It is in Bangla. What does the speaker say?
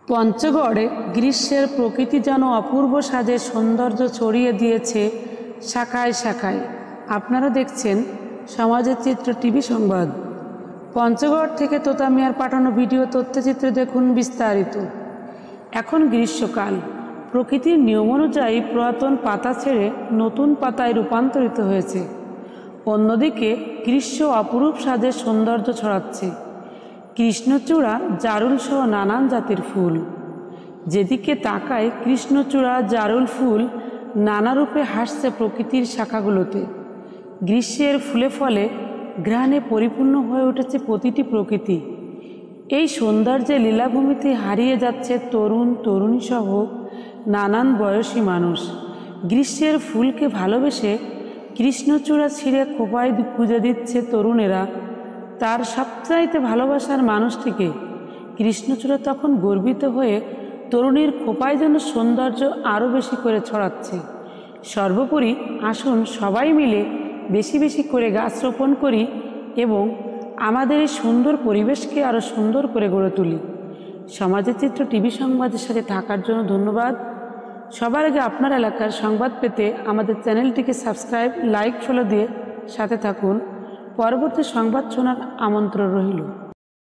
পঞ্চগড়ে গ্রীষ্মের প্রকৃতি যেন অপূর্ব সাজে সৌন্দর্য ছড়িয়ে দিয়েছে শাখায় শাখায়। আপনারা দেখছেন সমাজের চিত্র টিভি সংবাদ। পঞ্চগড় থেকে তোতা মিয়ার পাঠানো ভিডিও তথ্যচিত্রে দেখুন বিস্তারিত। এখন গ্রীষ্মকাল, প্রকৃতির নিয়ম অনুযায়ী পুরাতন পাতা ছেড়ে নতুন পাতায় রূপান্তরিত হয়েছে। অন্যদিকে গ্রীষ্ম অপরূপ সাজে সৌন্দর্য ছড়াচ্ছে কৃষ্ণচূড়া, জারুল সহ নানান জাতের ফুল। যেদিকে তাকায় কৃষ্ণচূড়া, জারুল ফুল নানা রূপে হাসছে প্রকৃতির শাখাগুলোতে। গ্রীষ্মের ফুলে ফলে ঘ্রাণে পরিপূর্ণ হয়ে উঠেছে প্রতিটি প্রকৃতি। এই সৌন্দর্যে লীলাভূমিতে হারিয়ে যাচ্ছে তরুণ তরুণী সহ নানান বয়সী মানুষ। গ্রীষ্মের ফুলকে ভালোবেসে কৃষ্ণচূড়া ছিঁড়ে খোপায় গুঁজে দিচ্ছে তরুণেরা তার সবচাইতে ভালোবাসার মানুষটিকে। কৃষ্ণচূড়া তখন গর্বিত হয়ে তরুণীর খোপায় যেন সৌন্দর্য আরও বেশি করে ছড়াচ্ছে। সর্বোপরি আসুন সবাই মিলে বেশি বেশি করে গাছ রোপণ করি এবং আমাদের এই সুন্দর পরিবেশকে আরও সুন্দর করে গড়ে তুলি। সমাজের চিত্র টিভি সংবাদের সাথে থাকার জন্য ধন্যবাদ। সবার আগে আপনার এলাকার সংবাদ পেতে আমাদের চ্যানেলটিকে সাবস্ক্রাইব, লাইক, ফলো দিয়ে সাথে থাকুন। পরবর্তী সংবাদ শোনার আমন্ত্রণ রইল।